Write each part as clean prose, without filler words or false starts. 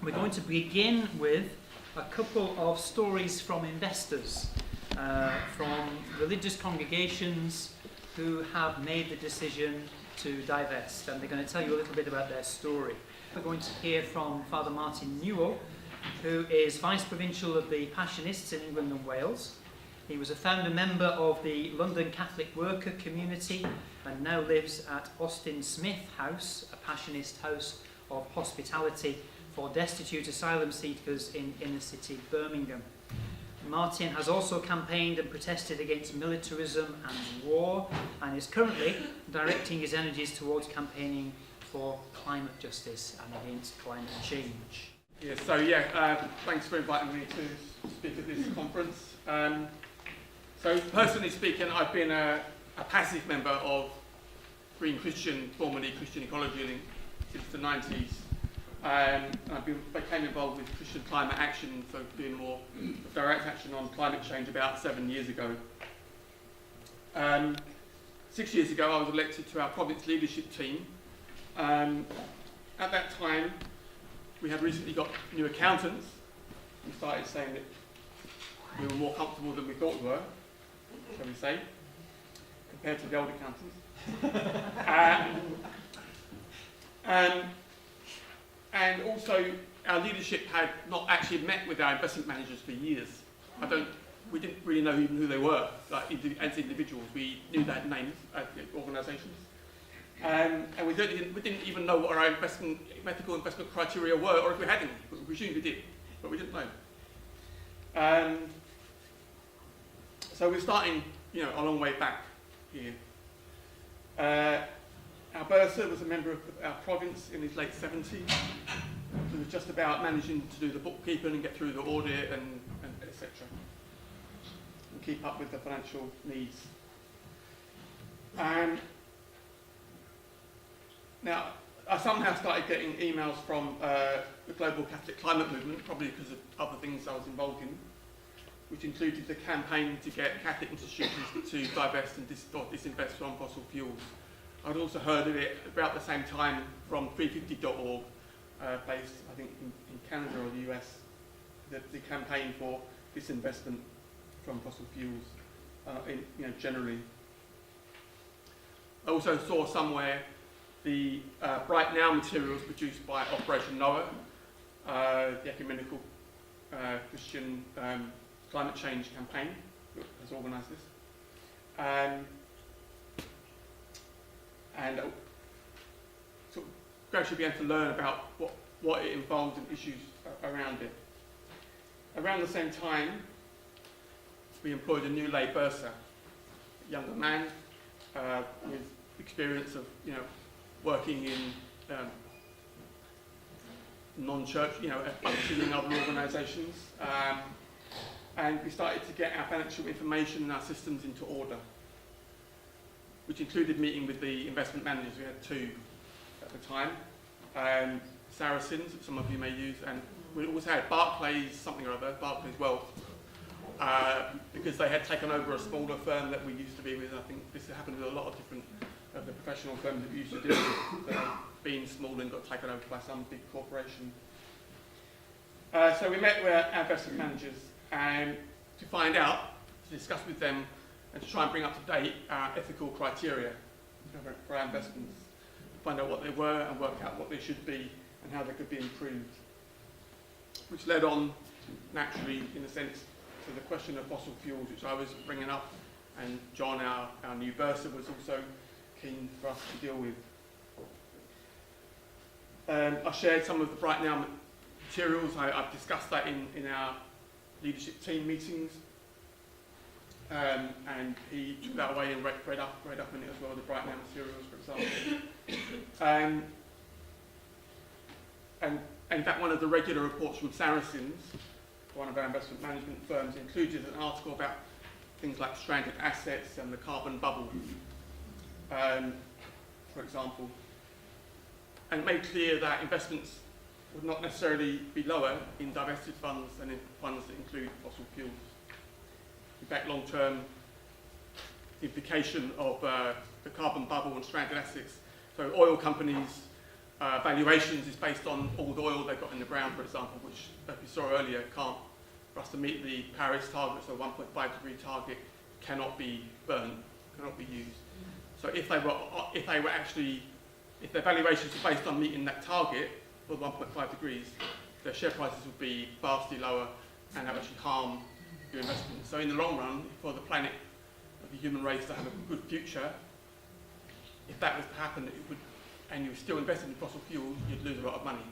We're going to begin with a couple of stories from investors, from religious congregations who have made the decision to divest, and they're going to tell you a little bit about their story. We're going to hear from Father Martin Newell, who is Vice Provincial of the Passionists in England and Wales. He was a founder member of the London Catholic Worker Community and now lives at Austin Smith House, a Passionist house of hospitality for destitute asylum seekers in inner city Birmingham. Martin has also campaigned and protested against militarism and war, and is currently directing his energies towards campaigning for climate justice and against climate change. Thanks for inviting me to speak at this conference. So personally speaking, I've been a passive member of Green Christian, formerly Christian Ecology, since the 90s. And I became involved with Christian Climate Action, so doing more direct action on climate change about 7 years ago. 6 years ago, I was elected to our province leadership team. At that time, we had recently got new accountants. We started saying that we were more comfortable than we thought we were, shall we say, compared to the old accountants. And also, our leadership had not actually met with our investment managers for years. We didn't really know even who they were, as individuals. We knew their names at organisations. And we didn't even know what our ethical investment criteria were, or if we had any. We presumed we did, but we didn't know. So we're starting, a long way back here. Our bursar was a member of our province in his late 70s. He was just about managing to do the bookkeeping and get through the audit and etc. And keep up with the financial needs. Now, I somehow started getting emails from the global Catholic climate movement, probably because of other things I was involved in, which included the campaign to get Catholic institutions to divest and disinvest from fossil fuels. I'd also heard of it about the same time from 350.org, based, I think, in Canada or the US, the campaign for disinvestment from fossil fuels, generally. I also saw somewhere the Bright Now materials produced by Operation Noah, the ecumenical Christian climate change campaign that has organised this. And sort of gradually began to learn about what it involved and issues around it. Around the same time, we employed a new lay bursar, a younger man with experience of working in non-church, functioning other organisations, and we started to get our financial information and our systems into order, which included meeting with the investment managers. We had two at the time, Saracens, that some of you may use, and we also had Barclays, something or other, Barclays Wealth, because they had taken over a smaller firm that we used to be with. I think this happened with a lot of different of the professional firms that we used to deal with, that had been small and got taken over by some big corporation. So we met with our investment managers to find out, to discuss with them, and to try and bring up to date our ethical criteria for our investments, find out what they were and work out what they should be and how they could be improved. Which led on, naturally, in a sense, to the question of fossil fuels, which I was bringing up, and John, our new bursar, was also keen for us to deal with. I shared some of the Bright Now materials. I've discussed that in our leadership team meetings. And he took that away and read up in it as well, the Bright Now materials, for example. And in fact, one of the regular reports from Saracens, one of our investment management firms, included an article about things like stranded assets and the carbon bubble, for example. And it made clear that investments would not necessarily be lower in divested funds than in funds that include fossil fuels. In fact, long-term implication of the carbon bubble and stranded assets. So oil companies Valuations is based on all the oil they've got in the ground, for example, which, like you saw earlier, can't, for us to meet the Paris target, so 1.5 degree target, cannot be burned, cannot be used. So if their valuations were based on meeting that target for 1.5 degrees, their share prices would be vastly lower and that actually harm your investment. So in the long run, for the planet, of the human race to have a good future, if that was to happen, it would, and you were still invested in fossil fuels, you'd lose a lot of money.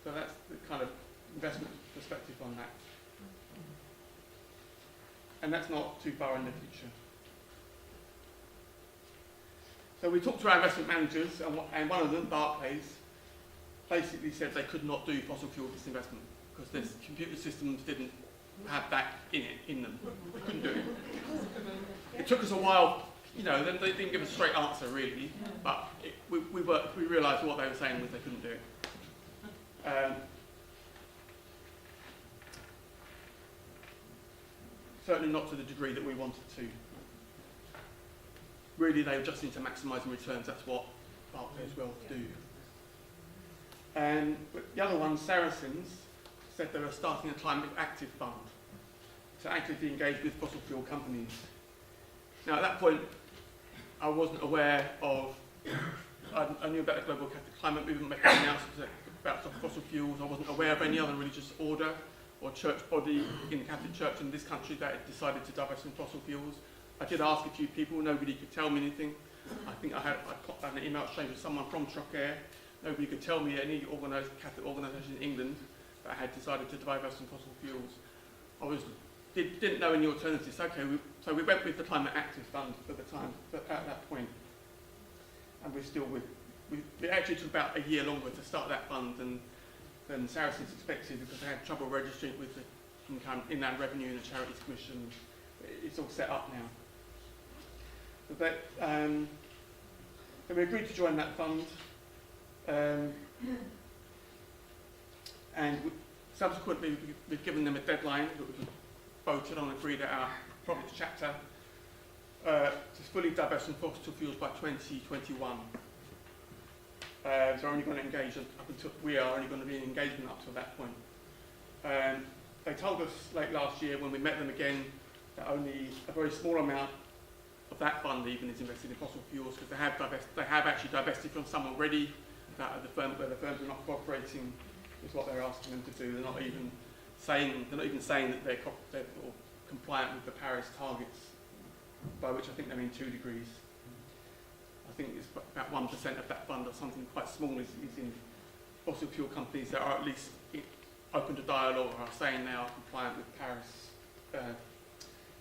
So that's the kind of investment perspective on that. And that's not too far in the future. So we talked to our investment managers, and one of them, Barclays, basically said they could not do fossil fuel disinvestment because their computer systems didn't have that in them. They couldn't do it. It took us a while, you know, they didn't give us a straight answer really, but we realised what they were saying was they couldn't do it. Certainly not to the degree that we wanted to. Really, they were just into maximising returns. That's what Barclays Wealth do. But the other one, Saracens, said they were starting a climate active fund to actively engage with fossil fuel companies. Now, at that point, I wasn't aware of. I knew about the global climate movement making announcements about fossil fuels. I wasn't aware of any other religious order or church body in the Catholic Church in this country that had decided to divest from fossil fuels. I did ask a few people, nobody could tell me anything. I think I had an email exchange with someone from Trocaire. Nobody could tell me any organised Catholic organisation in England that had decided to divest from fossil fuels. Didn't know any alternatives. Okay, so we went with the Climate Active Fund at the time, but at that point, and we're still with. It actually took about a year longer to start that fund than Saracens expected because they had trouble registering with the Inland Revenue and the Charities Commission. It's all set up now. So we agreed to join that fund, and subsequently we've given them a deadline that was voted on and agreed at our Provincial chapter to fully divest from fossil fuels by 2021. So we're only going to engage we are only going to be in engagement up to that point. They told us late last year when we met them again that only a very small amount of that fund even is invested in fossil fuels because they have actually divested from some already. Where the firms are not cooperating is what they're asking them to do. They're not even saying that they're compliant with the Paris targets, by which I think they mean 2 degrees. I think it's about 1% of that fund or something quite small is in fossil fuel companies that are at least open to dialogue or are saying they are compliant with Paris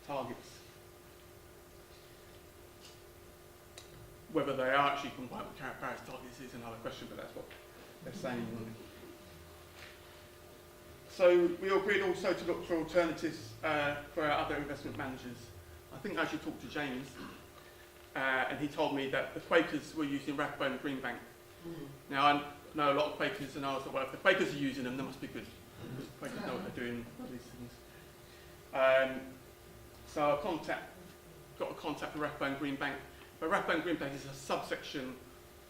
targets. Whether they are actually compliant with Paris targets is another question, but that's what they're saying. So we agreed also to look for alternatives for our other investment managers. I think I actually talked to James, and he told me that the Quakers were using Rathbone and Greenbank. Now I know a lot of Quakers, and I was like, well, if the Quakers are using them, they must be good. Because the Quakers know what they're doing with these things. So I got a contact for Rathbone and Greenbank. But Rathbone and Greenbank is a subsection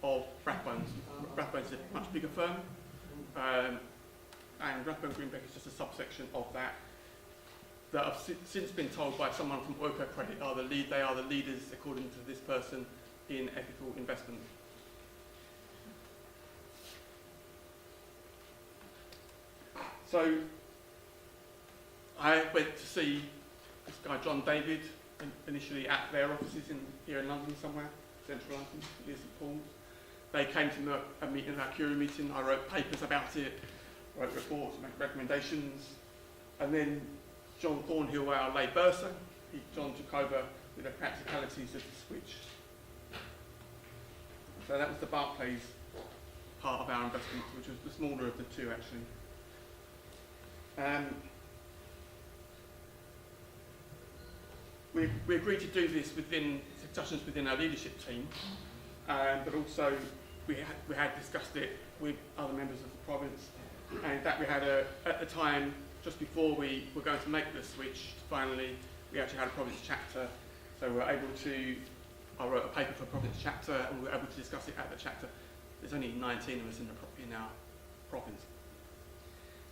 of Rathbones. Rathbones is a much bigger firm, and Rathbone and Greenbank is just a subsection of that. That I've since been told by someone from Oiko Credit they are the leaders, according to this person, in ethical investment. So I went to see this guy John David initially at their offices here in London somewhere, central London, near St Paul's. They came to a meeting, our Curie meeting. I wrote papers about it, wrote reports, made recommendations, and then John Thornhill, our lay bursar, John took over with the practicalities of the switch. So that was the Barclays part of our investment, which was the smaller of the two actually. We agreed to do this within discussions within our leadership team, but also we had discussed it with other members of the province, and that we had at the time, just before we were going to make the switch, finally, we actually had a province chapter, so we were able to, I wrote a paper for a province chapter, and we were able to discuss it at the chapter. There's only 19 of us in our province.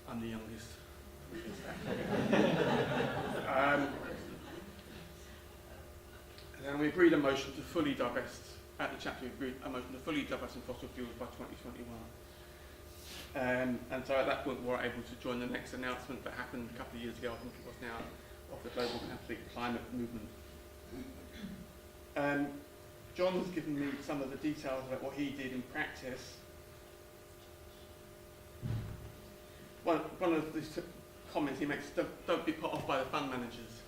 I'm the youngest. And then we agreed a motion to fully divest. At the chapter, we agreed a motion to fully divest in fossil fuels by 2021. And so at that point, we were able to join the next announcement that happened a couple of years ago, I think it was now, of the global Catholic climate movement. John has given me some of the details about what he did in practice. One of the comments he makes, don't be put off by the fund managers.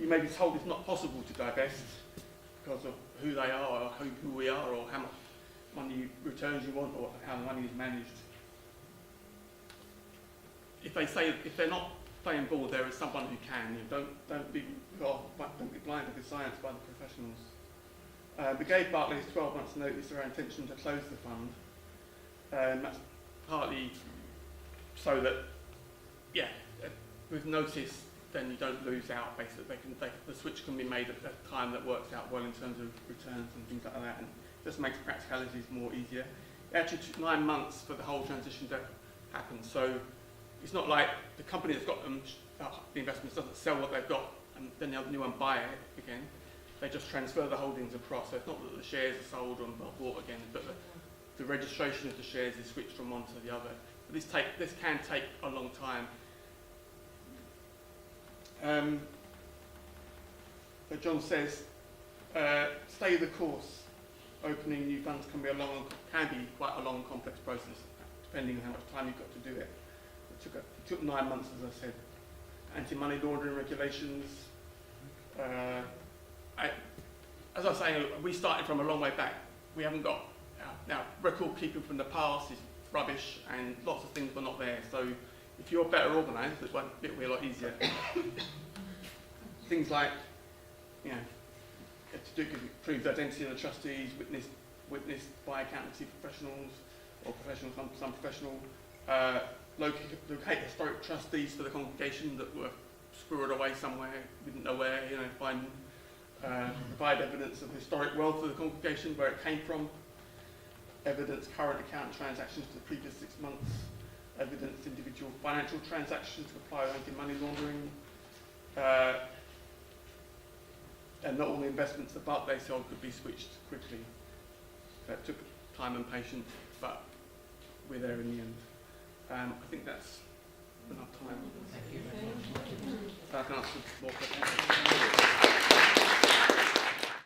You may be told it's not possible to divest because of who they are, or who we are, or how much money returns you want, or how the money is managed. If they're not playing ball, there is someone who can. Don't be blinded to science by the professionals. We gave Barclays 12 months' notice of our intention to close the fund. That's partly so that, with notice, then you don't lose out. Basically, the switch can be made at a time that works out well in terms of returns and things like that, and just makes practicalities more easier. It actually took 9 months for the whole transition to happen. So it's not like the company that's got them, the investments, doesn't sell what they've got and then the new one buy it again. They just transfer the holdings across. So it's not that the shares are sold and bought again, but the registration of the shares is switched from one to the other. But this can take a long time. But John says, stay the course. Opening new funds can be quite a long, complex process, depending on how much time you've got to do it. It took 9 months, as I said. Anti-money laundering regulations. As I was saying, we started from a long way back. We haven't got now record keeping from the past is rubbish, and lots of things were not there. So if you're better organised, it will be a lot easier. Things like, to prove the identity of the trustees, witnessed by accountancy professionals, or some professional, locate historic trustees for the congregation that were squirreled away somewhere, we didn't know where, find them. Provide evidence of historic wealth of the congregation, where it came from, evidence current account transactions for the previous 6 months, evidence individual financial transactions to comply with anti-money laundering, and not all the investments that Barclays sold could be switched quickly. That took time and patience, but we're there in the end. I think that's enough time. Thank you. So I can answer more questions.